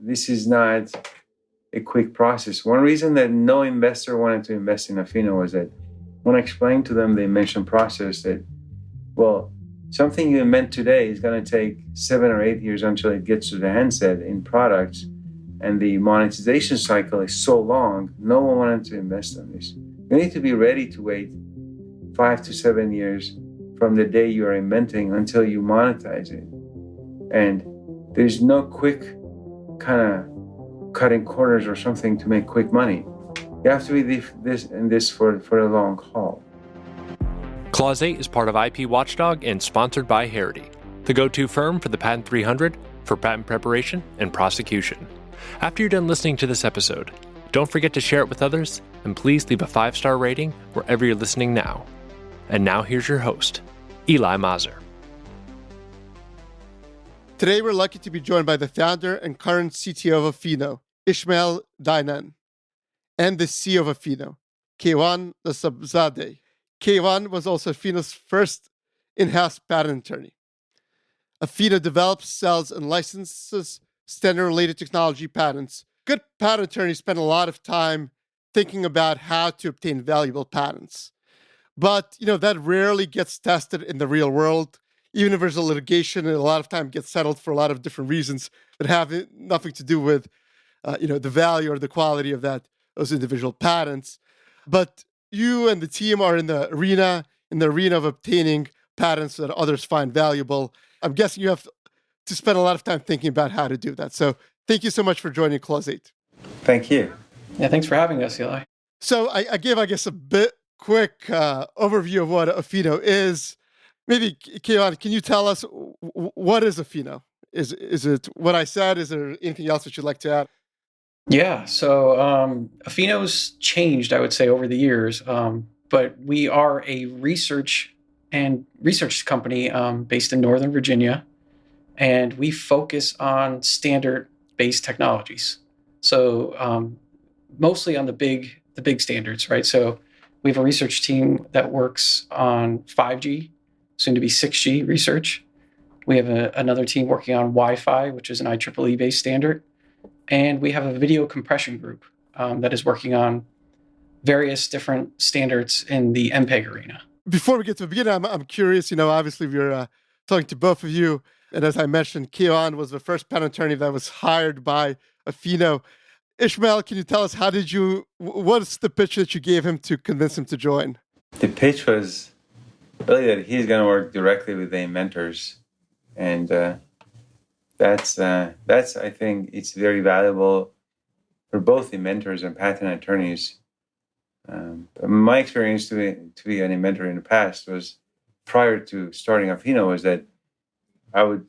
this is not a quick process. One reason that no investor wanted to invest in Ofinno was that when I explained to them the invention process, that, well, something you invent today is going to take 7 or 8 years until it gets to the handset in products, and the monetization cycle is so long, no one wanted to invest in this. You need to be ready to wait 5 to 7 years from the day you are inventing until you monetize it. And there's no quick kind of cutting corners or something to make quick money. You have to be this for a long haul. Clause 8 is part of IP Watchdog and sponsored by Harity, the go-to firm for the Patent 300 for patent preparation and prosecution. After you're done listening to this episode, don't forget to share it with others, and please leave a 5-star rating wherever you're listening now. And now here's your host, Eli Mazer. Today we're lucky to be joined by the founder and current CTO of Ofinno, Esmael, Dinan, and the CEO of Ofinno, Kavon Nasabzadeh. Kavon was also Ofinno's first in-house patent attorney. Ofinno develops, sells, and licenses standard-related technology patents. Good patent attorneys spend a lot of time thinking about how to obtain valuable patents. But, that rarely gets tested in the real world. Even if there's a litigation, and a lot of time gets settled for a lot of different reasons that have nothing to do with, the value or the quality of those individual patents. But you and the team are in the arena of obtaining patents that others find valuable. I'm guessing you have to spend a lot of time thinking about how to do that. So thank you so much for joining Clause 8. Thank you. Yeah, thanks for having us, Eli. So I gave, a bit quick overview of what Ofinno is. Maybe, Kavon, can you tell us what is Ofinno? Is it what I said? Is there anything else that you'd like to add? Yeah, so Ofinno's changed, I would say, over the years, but we are a research company based in Northern Virginia, and we focus on standard-based technologies. So mostly on the big standards, right? So we have a research team that works on 5G, soon to be 6G research. We have another team working on Wi-Fi, which is an IEEE-based standard. And we have a video compression group that is working on various different standards in the MPEG arena. Before we get to the beginning, I'm curious, obviously we're talking to both of you. And as I mentioned, Kavon was the first patent attorney that was hired by Ofinno. Esmael, can you tell us what's the pitch that you gave him to convince him to join? The pitch was really that he's going to work directly with the inventors. And that's I think it's very valuable for both inventors and patent attorneys. My experience to be an inventor in the past was, prior to starting Ofinno, was that I would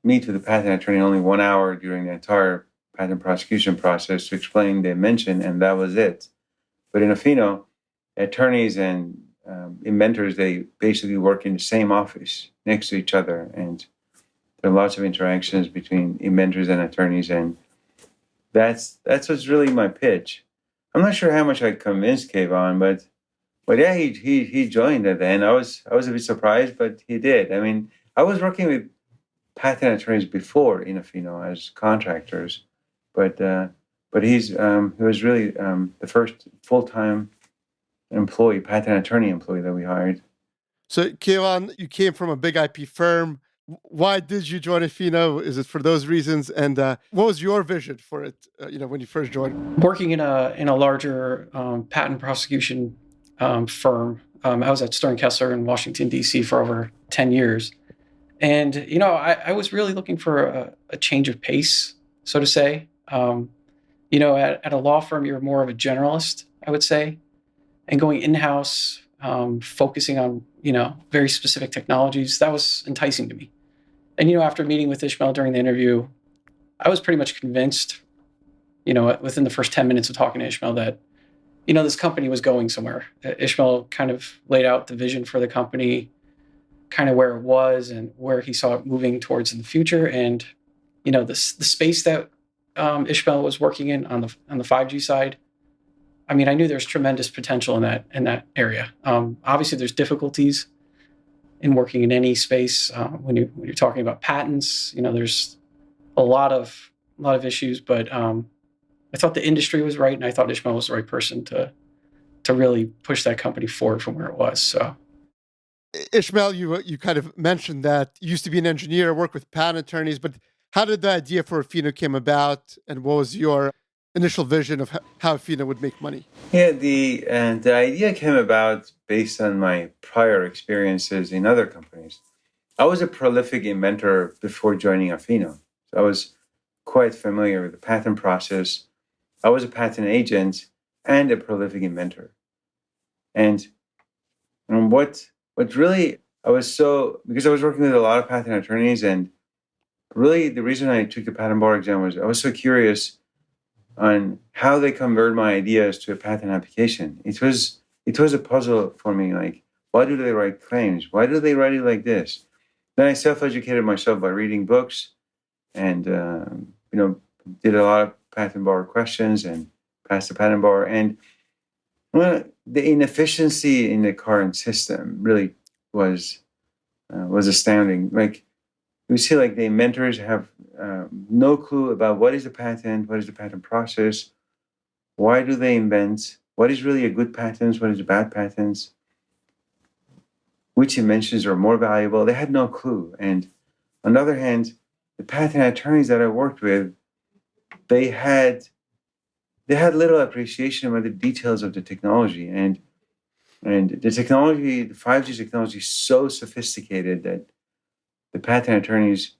meet with the patent attorney only 1 hour during the entire patent prosecution process to explain the invention, and that was it. But in Ofinno, attorneys and inventors, they basically work in the same office next to each other, and there are lots of interactions between inventors and attorneys, and that's what's really my pitch. I'm not sure how much I convinced Kavon, but yeah, he joined at the end. I was a bit surprised, but he did. I mean, I was working with patent attorneys before in Ofinno as contractors, but he was really the first full-time patent attorney employee that we hired. So, Kavon, you came from a big IP firm. Why did you join Ofinno? Is it for those reasons? And what was your vision for it? When you first joined? Working in a larger patent prosecution firm, I was at Stern Kessler in Washington D.C. for over 10 years, and I was really looking for a change of pace, so to say. At a law firm, you're more of a generalist, I would say, and going in-house, focusing on very specific technologies, that was enticing to me. And after meeting with Esmael during the interview, I was pretty much convinced, within the first 10 minutes of talking to Esmael, that this company was going somewhere. Esmael kind of laid out the vision for the company, kind of where it was and where he saw it moving towards in the future. And the space that Esmael was working in on the 5G side, I mean, I knew there's tremendous potential in that area. Obviously, there's difficulties in working in any space when you're talking about patents. There's a lot of lot of issues, but I thought the industry was right, and I thought Ismael was the right person to really push that company forward from where it was. So, Ishmael, you kind of mentioned that you used to be an engineer, work with patent attorneys, but how did the idea for Ofinno came about, and what was your initial vision of how Ofinno would make money? Yeah, the idea came about based on my prior experiences in other companies. I was a prolific inventor before joining Ofinno. So I was quite familiar with the patent process. I was a patent agent and a prolific inventor. And what really because I was working with a lot of patent attorneys, and really the reason I took the patent bar exam was I was so curious on how they convert my ideas to a patent application. It was a puzzle for me. Like, why do they write claims? Why do they write it like this? Then I self-educated myself by reading books, and did a lot of patent bar questions and passed the patent bar. And the inefficiency in the current system really was astounding. Like, we see, like, the inventors have no clue about what is the patent, what is the patent process, why do they invent, what is really a good patent, what is a bad patent, which inventions are more valuable. They had no clue. And on the other hand, the patent attorneys that I worked with, they had little appreciation about the details of the technology. And the technology, the 5G technology, is so sophisticated that the patent attorneys,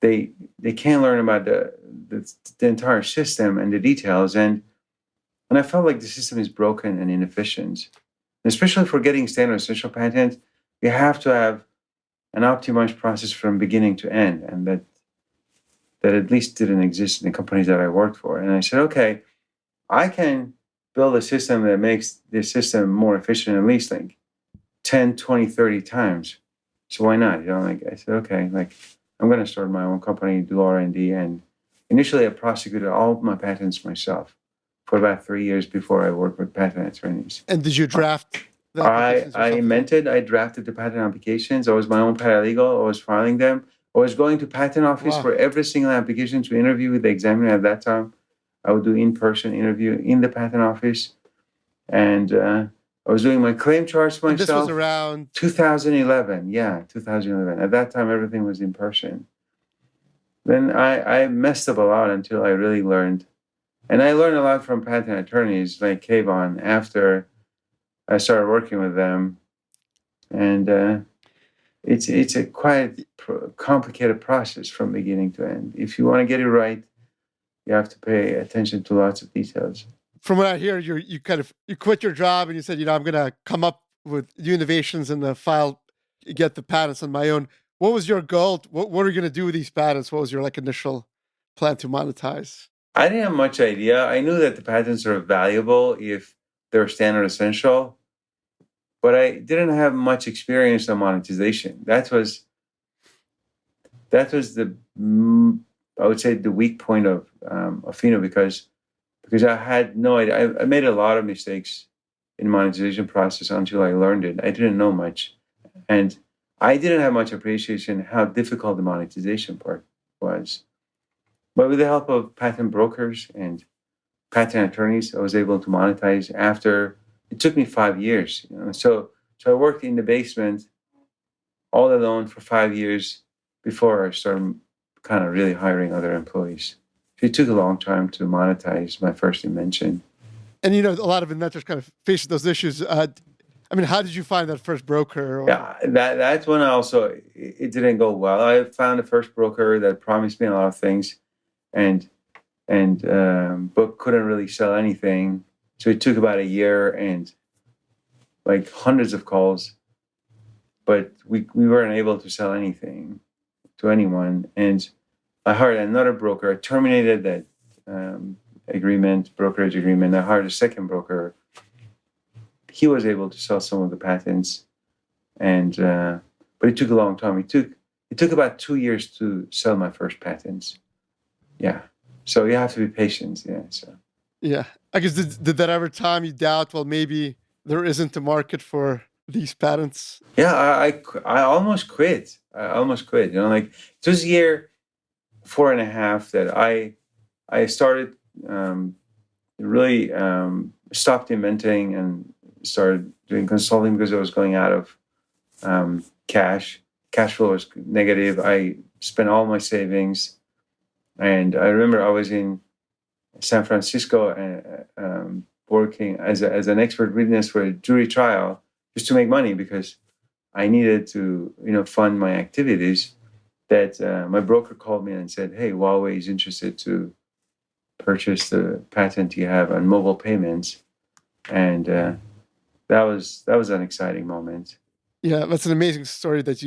they can't learn about the entire system and the details. And I felt like the system is broken and inefficient. And especially for getting standard essential patent, you have to have an optimized process from beginning to end, and that at least didn't exist in the companies that I worked for. And I said, okay, I can build a system that makes this system more efficient at least like 10, 20, 30 times. So why not? I said, okay, like, I'm going to start my own company, do R&D. And initially I prosecuted all of my patents myself for about 3 years before I worked with patent attorneys. And did you draft the applications I yourself? I drafted the patent applications. I was my own paralegal. I was filing them. I was going to patent office Wow. for every single application to interview with the examiner at that time. I would do in-person interview in the patent office. And I was doing my claim charts myself. And this was around 2011. Yeah, 2011. At that time, everything was in person. Then I messed up a lot until I really learned. And I learned a lot from patent attorneys like Kavon after I started working with them. And it's a quite complicated process from beginning to end. If you want to get it right, you have to pay attention to lots of details. From what I hear, you quit your job and you said, I'm going to come up with new innovations and get the patents on my own. What was your goal? What are you going to do with these patents? What was your initial plan to monetize? I didn't have much idea. I knew that the patents are valuable if they're standard essential, but I didn't have much experience on monetization. That was the I would say the weak point of Ofinno, because I had no idea. I made a lot of mistakes in monetization process until I learned it. I didn't know much, and I didn't have much appreciation how difficult the monetization part was. But with the help of patent brokers and patent attorneys, I was able to monetize after. It took me 5 years. So I worked in the basement all alone for 5 years before I started kind of really hiring other employees. It took a long time to monetize my first invention. And a lot of inventors kind of face those issues. How did you find that first broker? Yeah, that's when it didn't go well. I found the first broker that promised me a lot of things, and but couldn't really sell anything. So it took about a year and like hundreds of calls, but we weren't able to sell anything to anyone. And I hired another broker. I terminated that brokerage agreement. I hired a second broker. He was able to sell some of the patents, but it took a long time. It took about 2 years to sell my first patents. Yeah, so you have to be patient. Yeah, so. Yeah, I guess did that ever time you doubt? Well, maybe there isn't a market for these patents. Yeah, I almost quit. It was year 4.5 that I I started really stopped inventing and started doing consulting because I was going out of cash. Cash flow was negative. I spent all my savings. And I remember I was in San Francisco working as an expert witness for a jury trial just to make money because I needed to, fund my activities. That my broker called me and said, "Hey, Huawei is interested to purchase the patent you have on mobile payments," and that was an exciting moment. Yeah, that's an amazing story that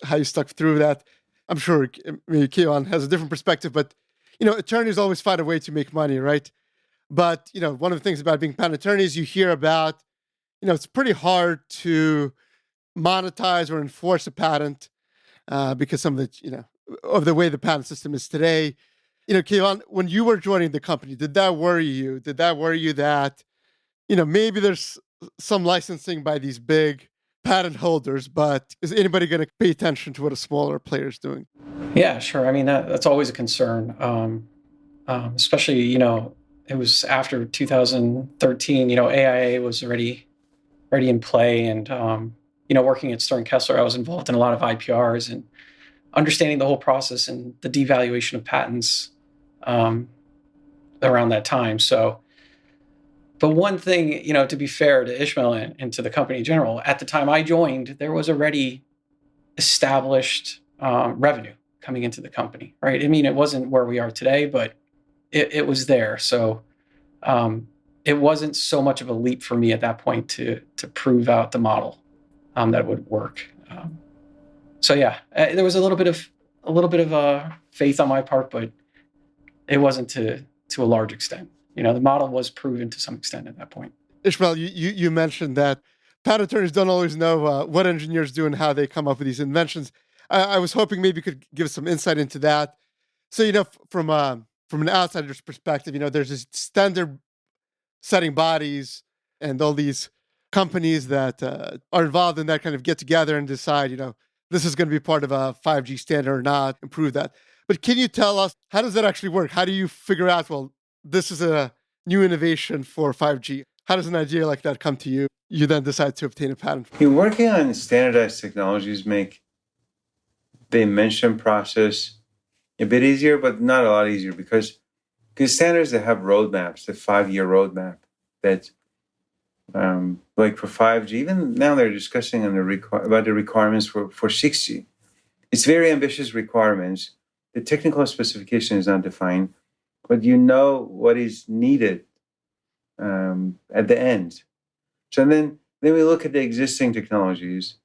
how you stuck through that. I'm sure maybe Kavon has a different perspective, but attorneys always find a way to make money, right? But one of the things about being patent attorneys, you hear about, it's pretty hard to monetize or enforce a patent because some of the of the way the patent system is today. Kavon, when you were joining the company, did that worry you? Did that worry you that maybe there's some licensing by these big patent holders, but is anybody going to pay attention to what a smaller player is doing? Yeah, sure. I mean, that's always a concern, especially, it was after 2013, AIA was already in play. And, working at Stern Kessler, I was involved in a lot of IPRs and understanding the whole process and the devaluation of patents around that time. So, but one thing, to be fair to Ismael and to the company in general, at the time I joined, there was already established revenue coming into the company, right? I mean, it wasn't where we are today, but it was there. So it wasn't so much of a leap for me at that point to prove out the model that would work. So yeah, there was a little bit of faith on my part, but it wasn't to a large extent. The model was proven to some extent at that point. Ismael, you mentioned that patent attorneys don't always know what engineers do and how they come up with these inventions. I was hoping maybe you could give us some insight into that. So, from an outsider's perspective, there's this standard setting bodies and all these companies that are involved in that kind of get together and decide, this is going to be part of a 5G standard or not, improve that. But can you tell us, how does that actually work? How do you figure out, well, this is a new innovation for 5G? How does an idea like that come to you? You then decide to obtain a patent. Working on standardized technologies make the invention process a bit easier, but not a lot easier because standards that have roadmaps, the 5-year roadmap that, like for 5G, even now they're discussing about the requirements for 6G. It's very ambitious requirements. The technical specification is not defined, but what is needed at the end. So then we look at the existing technologies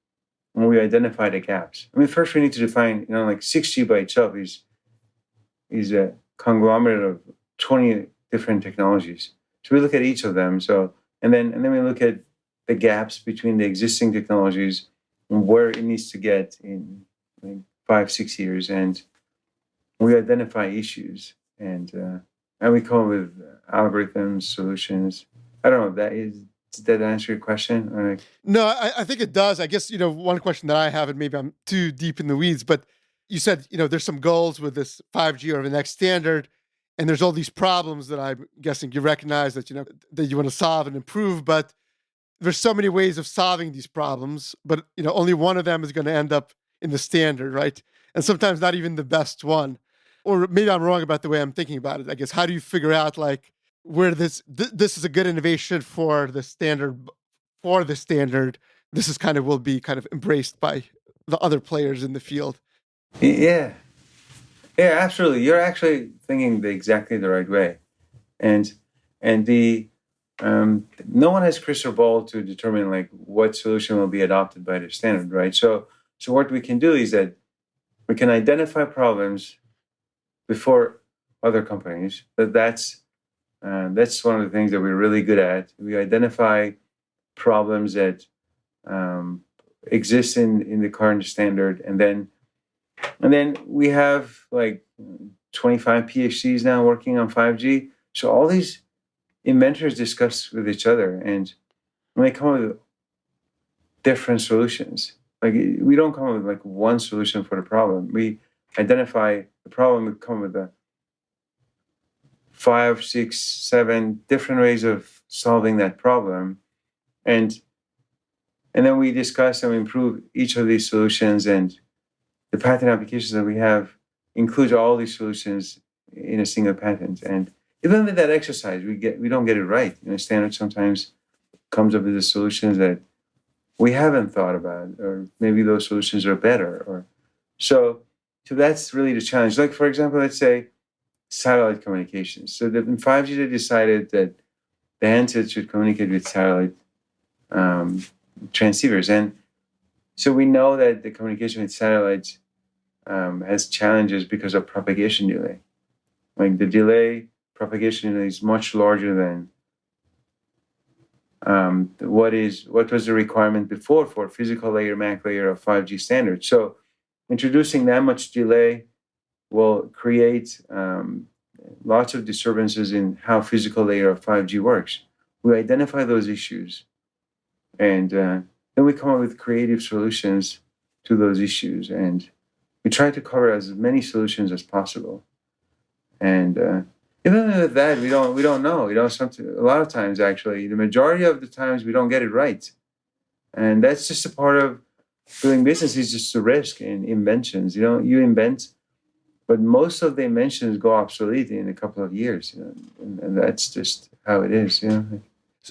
and we identify the gaps. I mean, first we need to define, like 6G by itself is a conglomerate of 20 different technologies. So we look at each of them. So and then we look at the gaps between the existing technologies and where it needs to get in 5-6 years, and we identify issues and we come up with algorithms, solutions. I don't know if did that answer your question? Or... No, I think it does. I guess, one question that I have, and maybe I'm too deep in the weeds, but you said, there's some goals with this 5G or the next standard, and there's all these problems that I'm guessing you recognize that, that you want to solve and improve, but there's so many ways of solving these problems, but, only one of them is going to end up in the standard, right? And sometimes not even the best one. Or maybe I'm wrong about the way I'm thinking about it. I guess, how do you figure out where this is a good innovation for the standard, this is will be kind of embraced by the other players in the field? Yeah, absolutely. You're actually thinking exactly the right way, and the no one has crystal ball to determine what solution will be adopted by the standard, right? So what we can do is that we can identify problems before other companies. That's one of the things that we're really good at. We identify problems that exist in the current standard, and then we have 25 PhDs now working on 5G. So all these inventors discuss with each other, and they come up with different solutions. We don't come up with one solution for the problem. We identify the problem, we come up with 5, 6, 7 different ways of solving that problem. And then we discuss and we improve each of these solutions, and the patent applications that we have includes all these solutions in a single patent. And even with that exercise, we don't get it right. Standard sometimes comes up with the solutions that we haven't thought about, or maybe those solutions are better. So that's really the challenge. Like, for example, let's say satellite communications. So in 5G, they decided that the handsets should communicate with satellite transceivers. And so we know that the communication with satellites has challenges because of propagation delay. Like the propagation delay is much larger than what was the requirement before for physical layer, MAC layer of 5G standards. So introducing that much delay will create lots of disturbances in how physical layer of 5G works. We identify those issues, and then we come up with creative solutions to those issues, and we try to cover as many solutions as possible. And even with that, we don't know. A lot of times, actually, the majority of the times, we don't get it right, and that's just a part of doing business. Is just a risk in inventions. You invent, but most of the inventions go obsolete in a couple of years, and that's just how it is.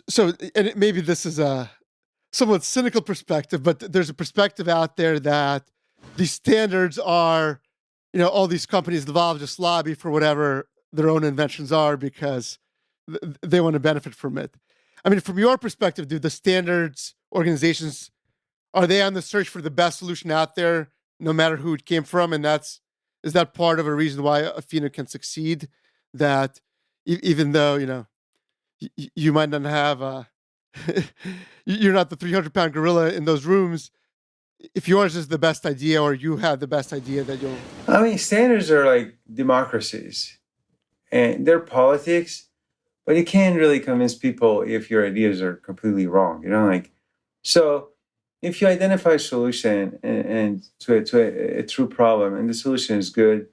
So, and maybe this is a somewhat cynical perspective, but there's a perspective out there that these standards are, all these companies involved just lobby for whatever their own inventions are because they want to benefit from it. I mean, from your perspective, do the standards organizations, are they on the search for the best solution out there, no matter who it came from? And is that part of a reason why Ofinno can succeed? That even though, you might not have you're not the 300-pound gorilla in those rooms, if yours is the best idea or you have the best idea that you'll... I mean, standards are like democracies, and they're politics, but you can't really convince people if your ideas are completely wrong, so if you identify a solution and to a true problem and the solution is good,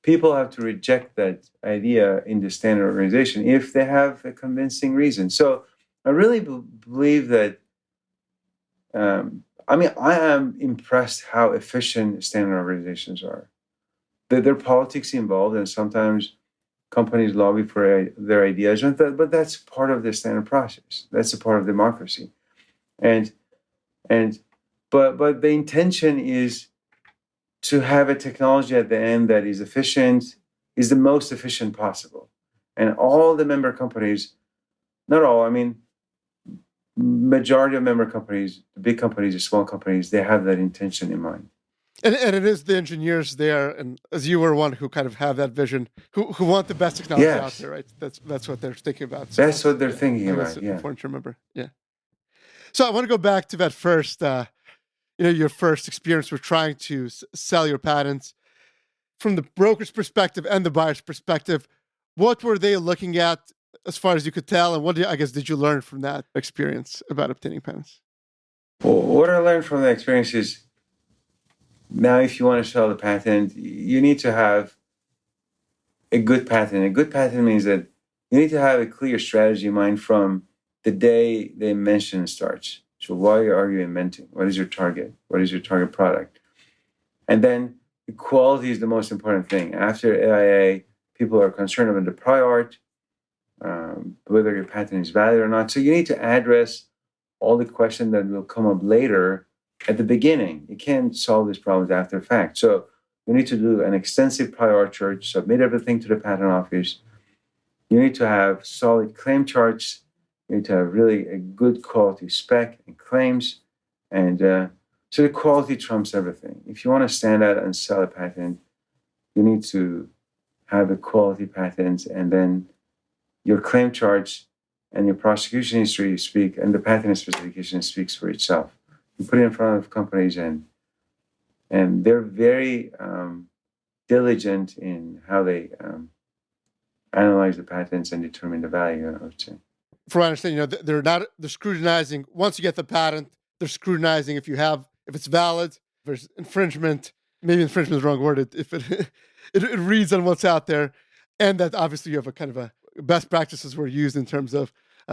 people have to reject that idea in the standard organization if they have a convincing reason. So I really believe that, I am impressed how efficient standard organizations are. There are politics involved, and sometimes companies lobby for their ideas, but that's part of the standard process. That's a part of democracy. But the intention is to have a technology at the end that is efficient, is the most efficient possible. And all the member companies, not all, majority of member companies, the big companies, the small companies, they have that intention in mind. And it is the engineers there, and as you were one who kind of have that vision, who want the best technology out there, right? That's what they're thinking about. So that's what they're thinking about. It's important to remember. Yeah. So I want to go back to that first, your first experience with trying to sell your patents from the broker's perspective and the buyer's perspective. What were they looking at, as far as you could tell, and what did you learn from that experience about obtaining patents? Well, what I learned from the experience is, now if you want to sell the patent, you need to have a good patent. A good patent means that you need to have a clear strategy in mind from the day the invention starts. So why are you inventing? What is your target? What is your target product? And then the quality is the most important thing. After AIA, people are concerned about the prior art, whether your patent is valid or not. So you need to address all the questions that will come up later at the beginning. You can't solve these problems after the fact. So you need to do an extensive prior art search, submit everything to the patent office. You need to have solid claim charts. You need to have really a good quality spec and claims. And so the quality trumps everything. If you want to stand out and sell a patent, you need to have a quality patent, and then your claim charts and your prosecution history speak, and the patent specification speaks for itself. You put it in front of companies, and they're very diligent in how they analyze the patents and determine the value, I would say. From what I understand, they're scrutinizing, once you get the patent, they're scrutinizing if it's valid, if there's infringement. Maybe infringement is the wrong word. If it reads on what's out there. And that obviously you have a kind of a best practices were used in terms of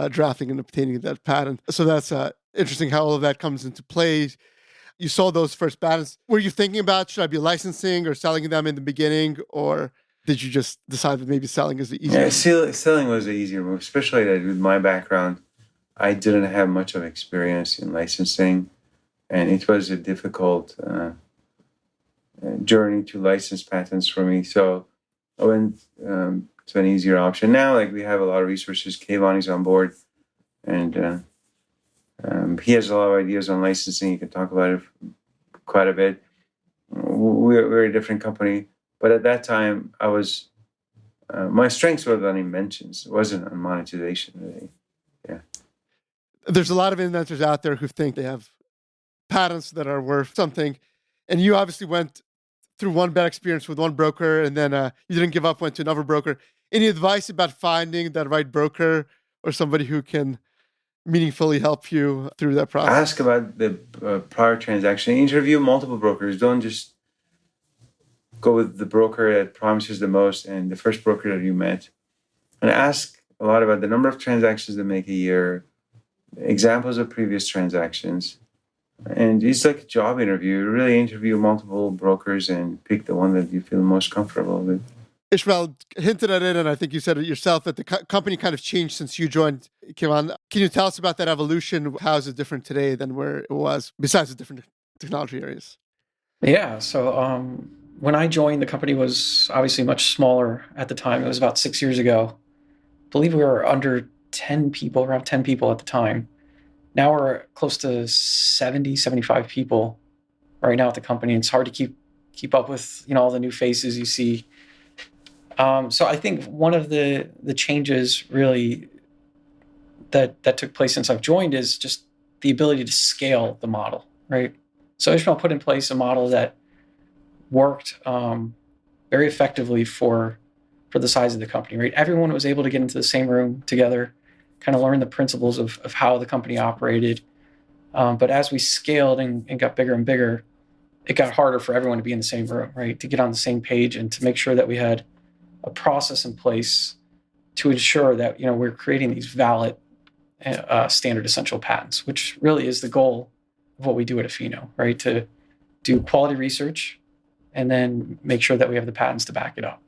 drafting and obtaining that patent. So that's interesting how all of that comes into play. You sold those first patents. Were you thinking about, should I be licensing or selling them in the beginning, or did you just decide that maybe selling is the easiest? Yeah, selling was the easier move, especially that with my background, I didn't have much of experience in licensing, and it was a difficult journey to license patents for me. So I went to an easier option. Now, like, we have a lot of resources. Kavon is on board, and he has a lot of ideas on licensing. You can talk about it quite a bit. We're a different company, but at that time, I was my strengths were on inventions. It wasn't on monetization, really. Yeah. There's a lot of inventors out there who think they have patents that are worth something, and you obviously went through one bad experience with one broker, and then you didn't give up, went to another broker. Any advice about finding that right broker or somebody who can meaningfully help you through that process? Ask about the prior transaction. Interview multiple brokers. Don't just go with the broker that promises the most and the first broker that you met. And ask a lot about the number of transactions they make a year, examples of previous transactions. And it's like a job interview. You really interview multiple brokers and pick the one that you feel most comfortable with. Ismael hinted at it, and I think you said it yourself, that the company kind of changed since you joined, Kavon. Can you tell us about that evolution? How is it different today than where it was, besides the different technology areas? Yeah. So when I joined, the company was obviously much smaller at the time. It was about 6 years ago. I believe we were under 10 people, around 10 people at the time. Now we're close to 70, 75 people right now at the company. It's hard to keep up with, all the new faces you see. So I think one of the changes really that took place since I've joined is just the ability to scale the model, right? So Ismael put in place a model that worked very effectively for the size of the company, right? Everyone was able to get into the same room together, kind of learn the principles of how the company operated. But as we scaled and got bigger and bigger, it got harder for everyone to be in the same room, right? To get on the same page and to make sure that we had a process in place to ensure that we're creating these valid standard essential patents, which really is the goal of what we do at Ofinno, right? To do quality research and then make sure that we have the patents to back it up.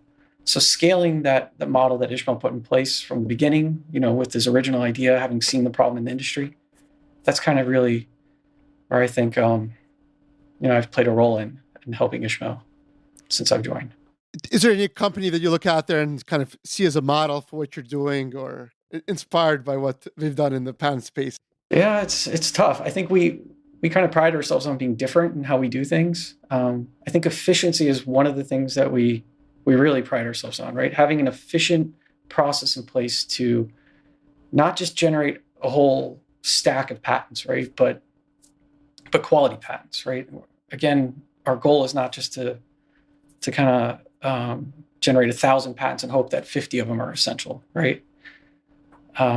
So scaling the model that Ismael put in place from the beginning, with his original idea, having seen the problem in the industry, that's kind of really where I think I've played a role in helping Ismael since I've joined. Is there any company that you look out there and kind of see as a model for what you're doing, or inspired by what they've done in the patent space? Yeah, it's tough. I think we kind of pride ourselves on being different in how we do things. I think efficiency is one of the things that we really pride ourselves on, right? Having an efficient process in place to not just generate a whole stack of patents, right? But quality patents, right? Again, our goal is not just to kind of generate 1,000 patents and hope that 50 of them are essential, right?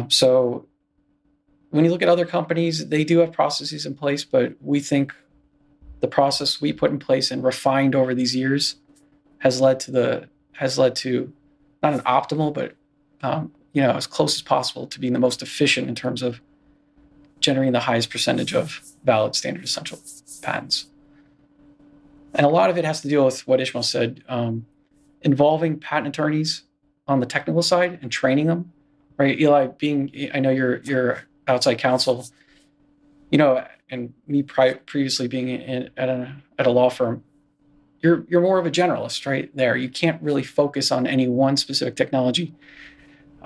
So when you look at other companies, they do have processes in place, but we think the process we put in place and refined over these years has led to not an optimal, but as close as possible to being the most efficient in terms of generating the highest percentage of valid standard essential patents. And a lot of it has to deal with what Ismael said, involving patent attorneys on the technical side and training them, right? Eli, I know you're outside counsel, and me previously being at a law firm, you're more of a generalist, right? There, you can't really focus on any one specific technology.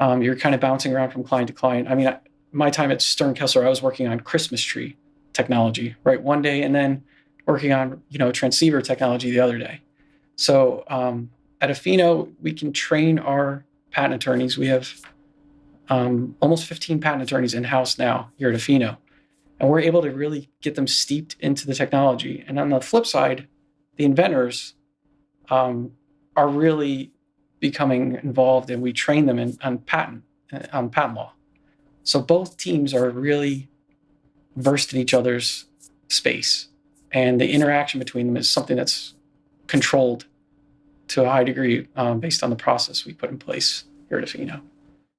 You're kind of bouncing around from client to client. I mean, my time at Stern Kessler, I was working on Christmas tree technology, right, one day, and then working on transceiver technology the other day. So at Ofinno, we can train our patent attorneys. We have almost 15 patent attorneys in-house now here at Ofinno, and we're able to really get them steeped into the technology. And on the flip side, the inventors are really becoming involved, and we train them on patent law. So both teams are really versed in each other's space, and the interaction between them is something that's controlled to a high degree based on the process we put in place here at Ofinno.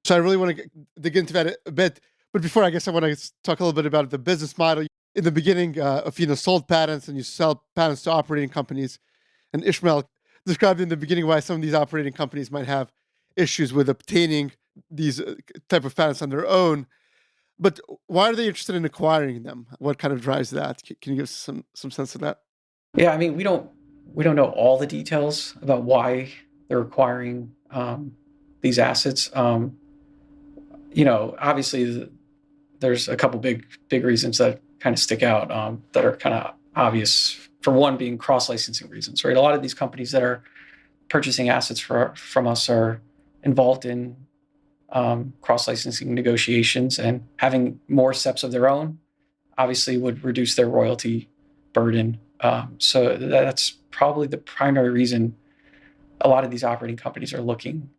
So I really want to dig into that a bit. But before, I guess I want to talk a little bit about the business model. In the beginning, Ofinno sold patents, and you sell patents to operating companies. And Ismael described in the beginning why some of these operating companies might have issues with obtaining these type of patents on their own. But why are they interested in acquiring them? What kind of drives that? Can you give us some sense of that? Yeah, I mean, we don't know all the details about why they're acquiring these assets. Obviously, there's a couple big reasons that kind of stick out that are kind of obvious. For one, being cross-licensing reasons, right? A lot of these companies that are purchasing assets from us are involved in cross-licensing negotiations, and having more SEPs of their own obviously would reduce their royalty burden. So that's probably the primary reason a lot of these operating companies are looking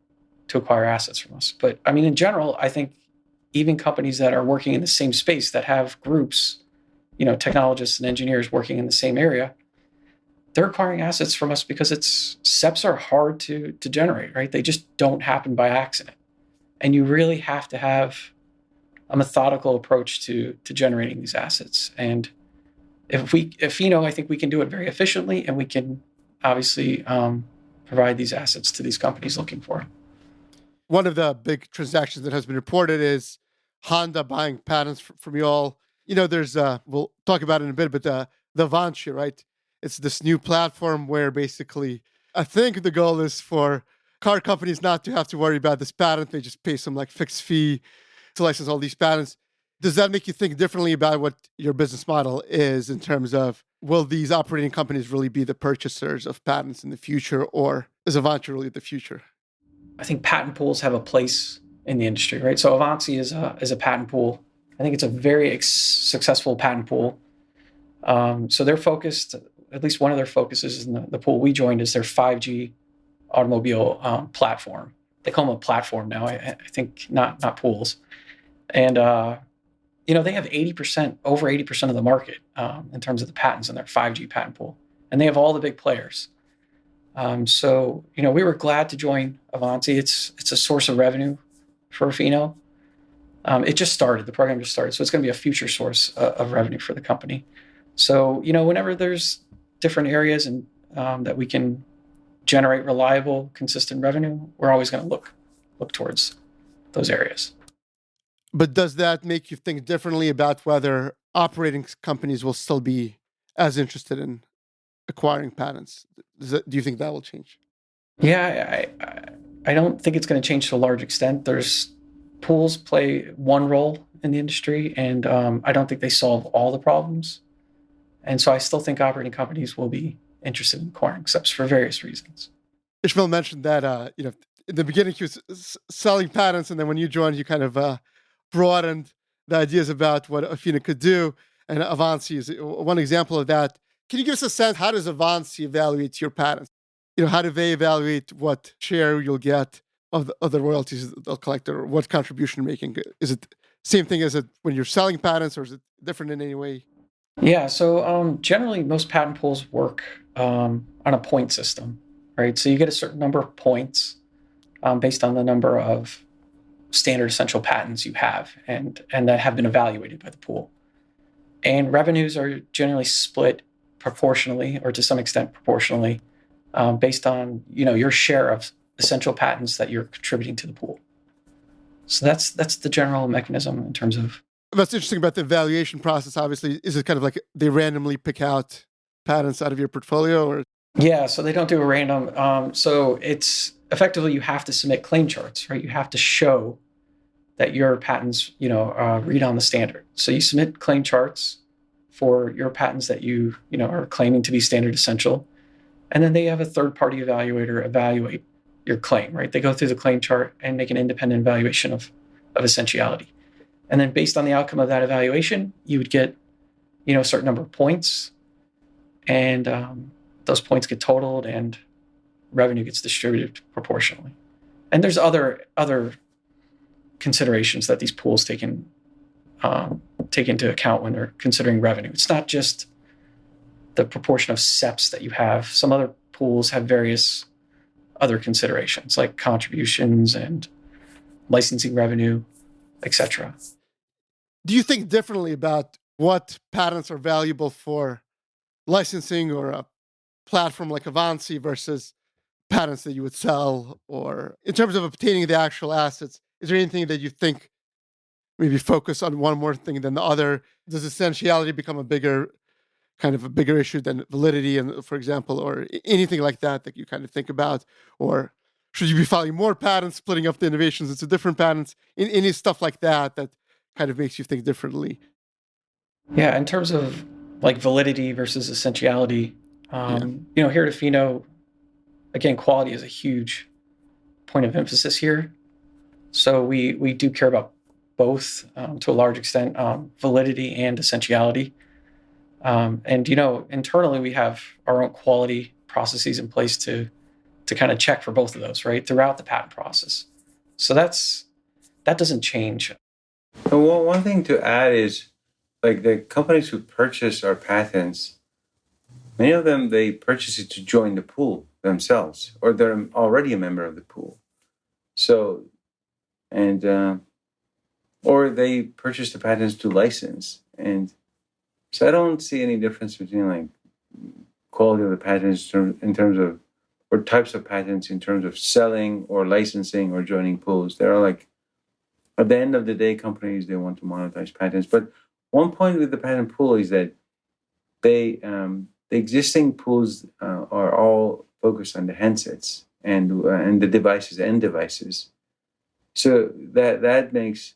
to acquire assets from us. But I mean, in general, I think even companies that are working in the same space, that have groups, technologists and engineers working in the same area, they're acquiring assets from us because SEPs are hard to generate, right? They just don't happen by accident. And you really have to have a methodical approach to generating these assets. And I think we can do it very efficiently, and we can obviously provide these assets to these companies looking for it. One of the big transactions that has been reported is Honda buying patents from you all. There's we'll talk about it in a bit, but the Avanci, right? It's this new platform where basically I think the goal is for car companies not to have to worry about this patent. They just pay some fixed fee to license all these patents. Does that make you think differently about what your business model is in terms of, will these operating companies really be the purchasers of patents in the future, or is Avanci really the future? I think patent pools have a place in the industry, right? So Avanci is a patent pool. I think it's a very successful patent pool. So they're focused, at least one of their focuses in the pool we joined, is their 5G automobile platform. They call them a platform now, I think, not pools. And they have over 80% of the market in terms of the patents in their 5G patent pool. And they have all the big players. So we were glad to join Avanci. It's a source of revenue for Ofinno. The program just started. So it's going to be a future source of revenue for the company. So, whenever there's different areas and that we can generate reliable, consistent revenue, we're always going to look towards those areas. But does that make you think differently about whether operating companies will still be as interested in acquiring patents? Do you think that will change? Yeah, I don't think it's going to change to a large extent. Pools play one role in the industry, and I don't think they solve all the problems. And so I still think operating companies will be interested in acquiring SEPs for various reasons. Ismael mentioned that in the beginning he was selling patents, and then when you joined, you kind of broadened the ideas about what Ofinno could do, and Avanci is one example of that. Can you give us a sense, how does Avanci evaluate your patents? How do they evaluate what share you'll get of the royalties they'll collect, or what contribution making? Is it same thing as it when you're selling patents, or is it different in any way? Yeah, so generally most patent pools work on a point system, right? So you get a certain number of points based on the number of standard essential patents you have and that have been evaluated by the pool. And revenues are generally split proportionally, or to some extent proportionally, based on your share of essential patents that you're contributing to the pool. So that's the general mechanism in terms of. What's interesting about the evaluation process, obviously, is it kind of like they randomly pick out patents out of your portfolio, or? Yeah, so they don't do a random. So it's effectively, you have to submit claim charts, right? You have to show that your patents, read on the standard. So you submit claim charts for your patents that you are claiming to be standard essential, and then they have a third-party evaluator evaluate your claim, right? They go through the claim chart and make an independent evaluation of essentiality. And then based on the outcome of that evaluation, you would get, a certain number of points, and those points get totaled and revenue gets distributed proportionally. And there's other considerations that these pools take into account when they're considering revenue. It's not just the proportion of SEPs that you have. Some other pools have various other considerations like contributions and licensing revenue, etc. Do you think differently about what patents are valuable for licensing or a platform like Avanci versus patents that you would sell? Or in terms of obtaining the actual assets, is there anything that you think maybe focus on one more thing than the other? Does essentiality become a bigger issue than validity, and for example, or anything like that that you kind of think about? Or should you be filing more patents, splitting up the innovations into different patents, any stuff like that that kind of makes you think differently? Yeah, in terms of like validity versus essentiality, Yeah. here at Ofinno, again, quality is a huge point of emphasis here. So we do care about both to a large extent, validity and essentiality. And internally we have our own quality processes in place to kind of check for both of those, right, throughout the patent process. So that doesn't change. And one thing to add is, like, the companies who purchase our patents, many of them, they purchase it to join the pool themselves, or they're already a member of the pool. So, and or they purchase the patents to license. And so I don't see any difference between like quality of the patents in terms of, or types of patents in terms of selling or licensing or joining pools. They're all like, at the end of the day, companies, they want to monetize patents. But one point with the patent pool is that the existing pools are all focused on the handsets and the devices, end devices. So that makes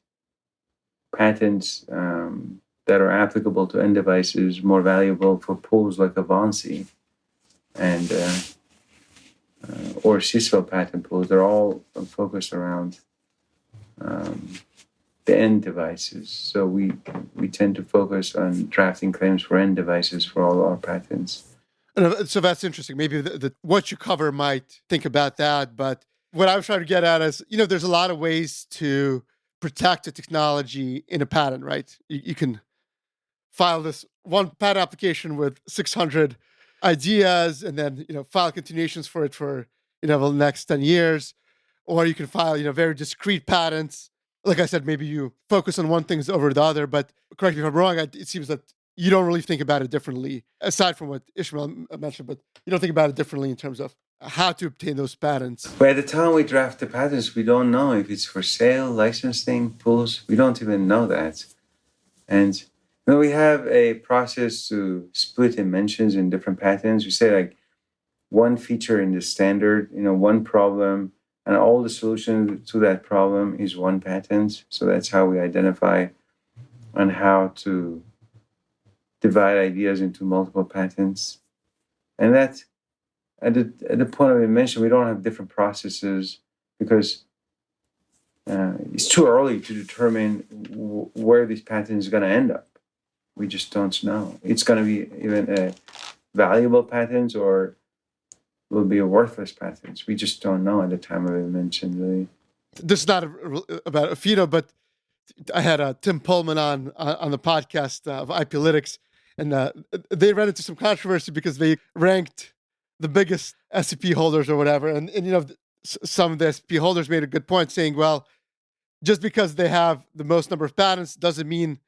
patents that are applicable to end devices more valuable for pools like Avanci and or CISFEL patent pools. They're all focused around the end devices. So we tend to focus on drafting claims for end devices for all our patents. So that's interesting. Maybe what you cover might think about that. But what I was trying to get at is, there's a lot of ways to protect a technology in a patent, right? You can file this one patent application with 600 ideas and then, file continuations for it for, the next 10 years. Or you can file, very discrete patents. Like I said, maybe you focus on one thing over the other, but correct me if I'm wrong, it seems that you don't really think about it differently, aside from what Ismael mentioned, but you don't think about it differently in terms of how to obtain those patents. But at the time we draft the patents, we don't know if it's for sale, licensing, pools. We don't even know that. And we have a process to split dimensions in different patents. We say like one feature in the standard, one problem, and all the solutions to that problem is one patent. So that's how we identify on how to divide ideas into multiple patents. And that, at the point of invention, we don't have different processes because it's too early to determine where this patent is going to end up. We just don't know. It's going to be even a valuable patent or will be a worthless patent. We just don't know at the time of invention, really. This is not about Ofinno, but I had Tim Pullman on the podcast of IPlytics, and they ran into some controversy because they ranked the biggest SEP holders or whatever, and some of the SEP holders made a good point, saying, well, just because they have the most number of patents doesn't mean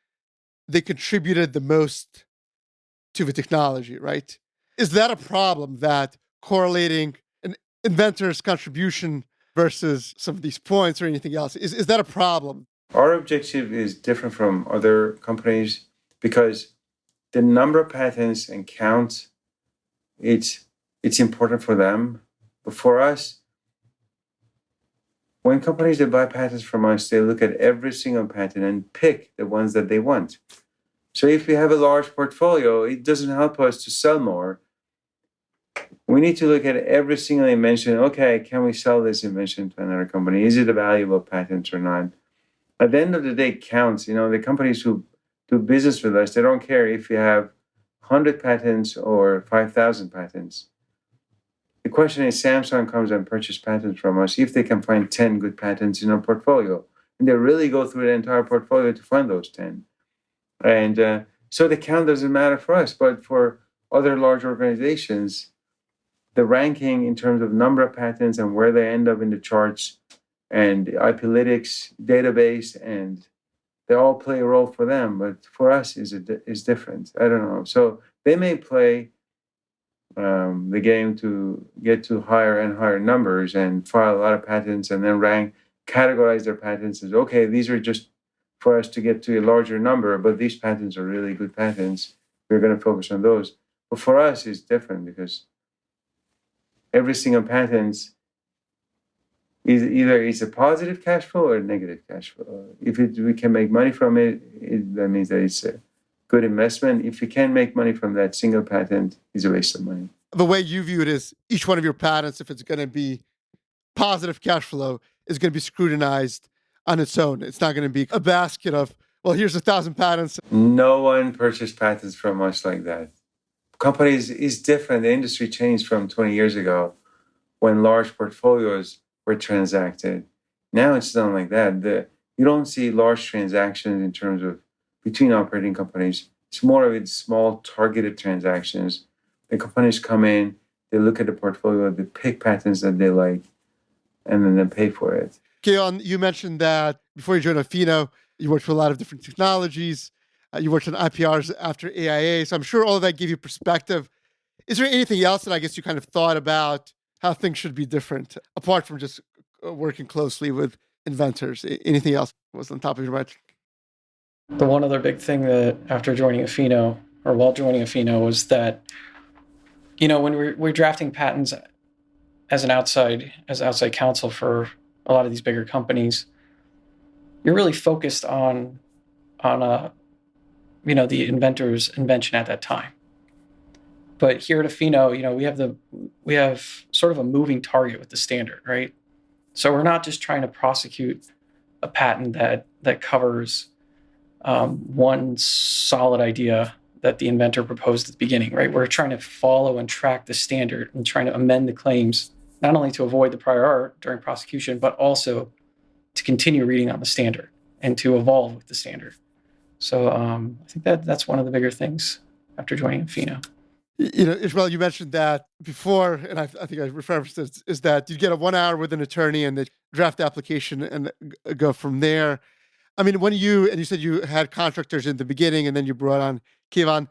they contributed the most to the technology, right? Is that a problem, that correlating an inventor's contribution versus some of these points or anything else? Is that a problem? Our objective is different from other companies because the number of patents and count, it's important for them. But for us, when companies that buy patents from us, they look at every single patent and pick the ones that they want. So if we have a large portfolio, it doesn't help us to sell more. We need to look at every single invention. Okay, can we sell this invention to another company? Is it a valuable patent or not? At the end of the day, it counts. The companies who do business with us, they don't care if you have 100 patents or 5,000 patents. The question is, Samsung comes and purchases patents from us if they can find 10 good patents in our portfolio. And they really go through the entire portfolio to find those 10. And so the count doesn't matter for us. But for other large organizations, the ranking in terms of number of patents and where they end up in the charts and the IPlytics database, and they all play a role for them, but for us is different. I don't know. So they may play the game to get to higher and higher numbers and file a lot of patents and then categorize their patents as, okay, these are just for us to get to a larger number, but these patents are really good patents. We're going to focus on those. But for us, it's different because every single patent is either it's a positive cash flow or a negative cash flow. If we can make money from it, that means that it's a good investment. If you can't make money from that single patent, it's a waste of money. The way you view it is each one of your patents, if it's going to be positive cash flow, is going to be scrutinized on its own. It's not going to be a basket of, well, here's 1,000 patents. No one purchased patents from us like that. Companies is different. The industry changed from 20 years ago when large portfolios were transacted. Now it's not like that. You don't see large transactions in terms of between operating companies. It's more of it small targeted transactions. The companies come in, they look at the portfolio, they pick patents that they like, and then they pay for it. Kavon, you mentioned that before you joined Ofinno, you worked with a lot of different technologies. You worked on IPRs after AIA. So I'm sure all of that gave you perspective. Is there anything else that I guess you kind of thought about how things should be different, apart from just working closely with inventors? Anything else was on top of your mind? The one other big thing that after joining Ofinno, or while joining Ofinno, was that, when we're drafting patents as outside counsel for a lot of these bigger companies, you're really focused on the inventor's invention at that time. But here at Ofinno, we have sort of a moving target with the standard, right? So we're not just trying to prosecute a patent that covers one solid idea that the inventor proposed at the beginning, right? We're trying to follow and track the standard and trying to amend the claims, not only to avoid the prior art during prosecution, but also to continue reading on the standard and to evolve with the standard. So I think that's one of the bigger things after joining Ofinno. Esmael, you mentioned that before, and I think I referenced it, is that you get a 1 hour with an attorney and they draft the application and go from there. I mean, you said you had contractors in the beginning and then you brought on Kavon,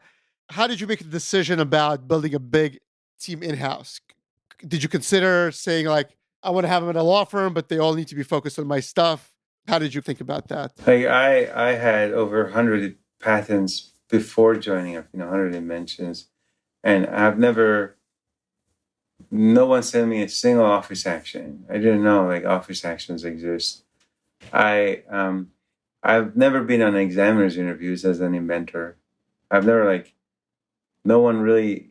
how did you make the decision about building a big team in-house? Did you consider saying, like, I want to have them at a law firm, but they all need to be focused on my stuff? How did you think about that? Like I had over 100 patents before joining up, 100 inventions. And no one sent me a single office action. I didn't know like office actions exist. I've never been on examiner's interviews as an inventor. I've never no one really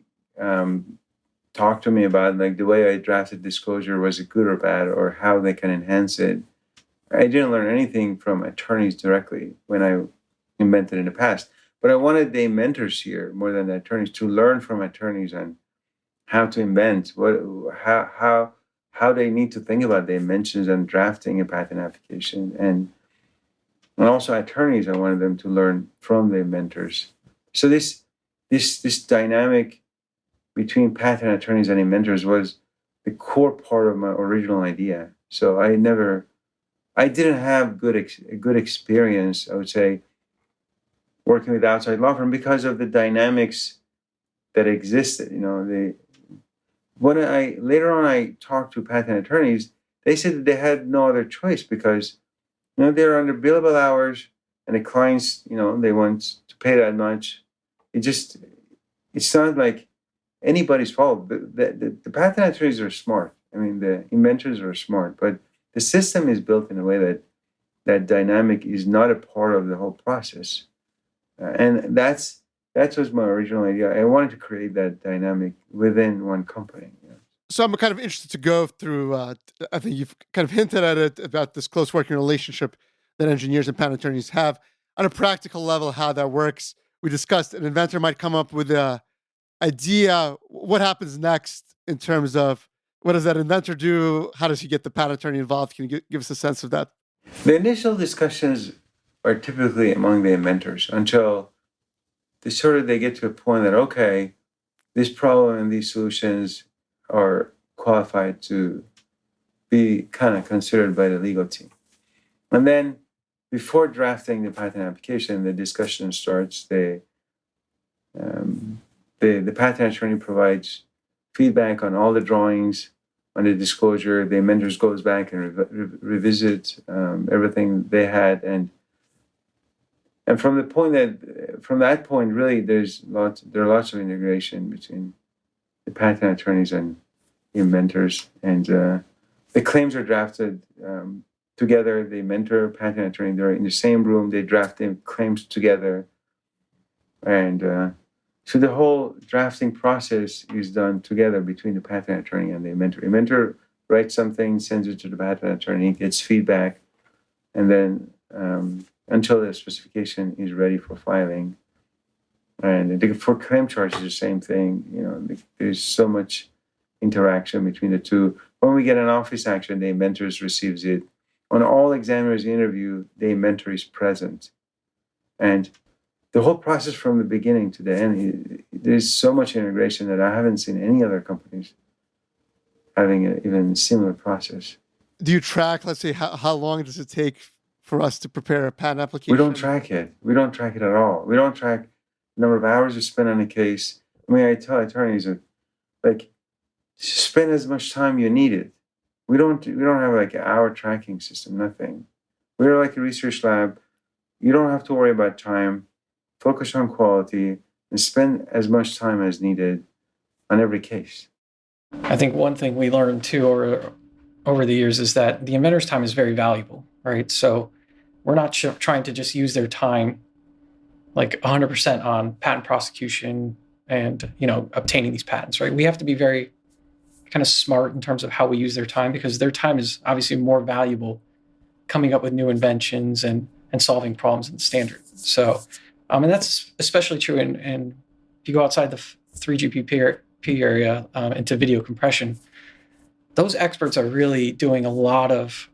talked to me about like the way I drafted disclosure, was it good or bad, or how they can enhance it. I didn't learn anything from attorneys directly when I invented in the past. But I wanted the inventors here more than the attorneys to learn from attorneys on how to invent, how they need to think about the inventions and drafting a patent application, and also attorneys. I wanted them to learn from the inventors. So this dynamic between patent attorneys and inventors was the core part of my original idea. So I didn't have a good experience, I would say, working with outside law firm because of the dynamics that existed. Later on I talked to patent attorneys, they said that they had no other choice because they're under billable hours and the clients, they want to pay that much. It's not like anybody's fault. The patent attorneys are smart. I mean, the inventors are smart, but the system is built in a way that dynamic is not a part of the whole process. And that was my original idea. I wanted to create that dynamic within one company. So I'm kind of interested to go through, I think you've kind of hinted at it, about this close working relationship that engineers and patent attorneys have. On a practical level, how that works. We discussed an inventor might come up with an idea. What happens next in terms of what does that inventor do? How does he get the patent attorney involved? Can you give us a sense of that? The initial discussions are typically among the inventors until they get to a point that, okay, this problem and these solutions are qualified to be kind of considered by the legal team. And then before drafting the patent application, the discussion starts. The patent attorney provides feedback on all the drawings, on the disclosure. The inventors goes back and revisit everything they had, and from that point, really, there are lots of integration between the patent attorneys and the inventors, and the claims are drafted together. The inventor, patent attorney, they're in the same room. They draft the claims together, and so the whole drafting process is done together between the patent attorney and the inventor. The inventor writes something, sends it to the patent attorney, gets feedback, and then until the specification is ready for filing. And for claim charges, the same thing. There's so much interaction between the two. When we get an office action, the inventor receives it. On all examiners' interview, the inventor is present. And the whole process from the beginning to the end, there's so much integration that I haven't seen any other companies having even a similar process. Do you track, let's say, how long does it take for us to prepare a patent application? We don't track it. We don't track it at all. We don't track the number of hours you spend on a case. I mean, I tell attorneys, spend as much time you need it. We don't have like an hour tracking system, nothing. We're like a research lab. You don't have to worry about time. Focus on quality and spend as much time as needed on every case. I think one thing we learned too over the years is that the inventor's time is very valuable, right? So we're not trying to just use their time like 100% on patent prosecution and obtaining these patents, right? We have to be very kind of smart in terms of how we use their time, because their time is obviously more valuable coming up with new inventions and solving problems in the standard. So, and that's especially true in if you go outside the 3GPP area into video compression. Those experts are really doing a lot of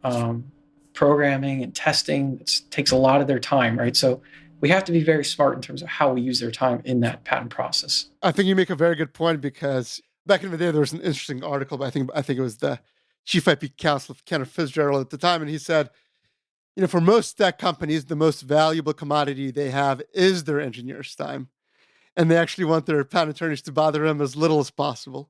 programming and testing. It takes a lot of their time, right? So we have to be very smart in terms of how we use their time in that patent process. I think you make a very good point, because back in the day, there was an interesting article, but I think it was the chief IP counsel of Kenneth Fitzgerald at the time, and he said, for most tech companies, the most valuable commodity they have is their engineers' time. And they actually want their patent attorneys to bother them as little as possible.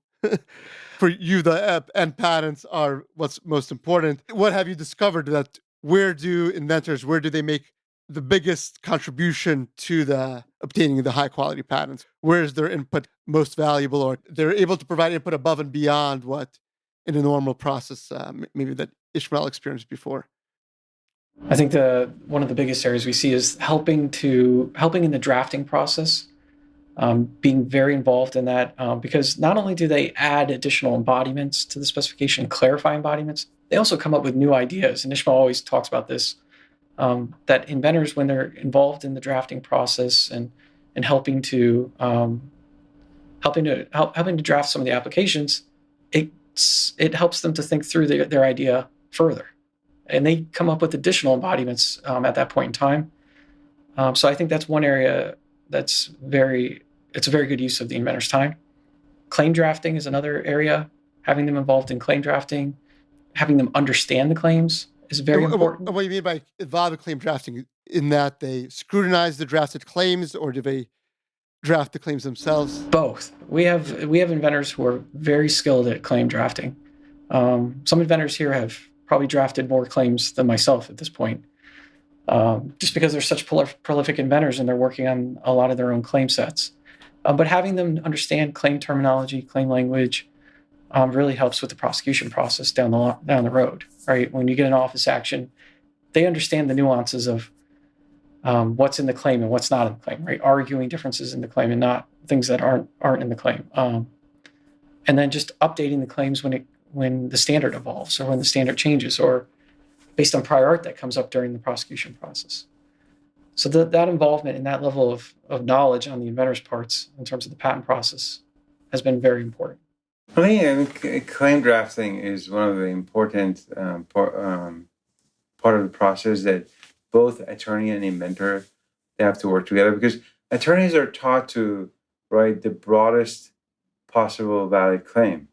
For you, the end patents are what's most important. What have you discovered that where do they make the biggest contribution to the obtaining the high quality patents? Where is their input most valuable, or they're able to provide input above and beyond what in a normal process maybe that Ismael experienced before? I think one of the biggest areas we see is helping in the drafting process, being very involved in that, because not only do they add additional embodiments to the specification, clarify embodiments, they also come up with new ideas. And Ismael always talks about this, that inventors, when they're involved in the drafting process and helping to draft some of the applications, it helps them to think through their idea further. And they come up with additional embodiments at that point in time. So I think that's one area it's a very good use of the inventor's time. Claim drafting is another area. Having them involved in claim drafting, having them understand the claims is very important. What do you mean by involved in claim drafting? In that they scrutinize the drafted claims, or do they draft the claims themselves? Both. We have inventors who are very skilled at claim drafting. Some inventors here have probably drafted more claims than myself at this point, just because they're such prolific inventors and they're working on a lot of their own claim sets. But having them understand claim terminology, claim language, really helps with the prosecution process down the road. Right? When you get an office action, they understand the nuances of what's in the claim and what's not in the claim. Right? Arguing differences in the claim and not things that aren't in the claim. And then just updating the claims when the standard evolves, or when the standard changes, or based on prior art that comes up during the prosecution process. So that involvement and that level of knowledge on the inventor's parts in terms of the patent process has been very important. I think claim drafting is one of the important part of the process that both attorney and inventor, they have to work together, because attorneys are taught to write the broadest possible valid claim.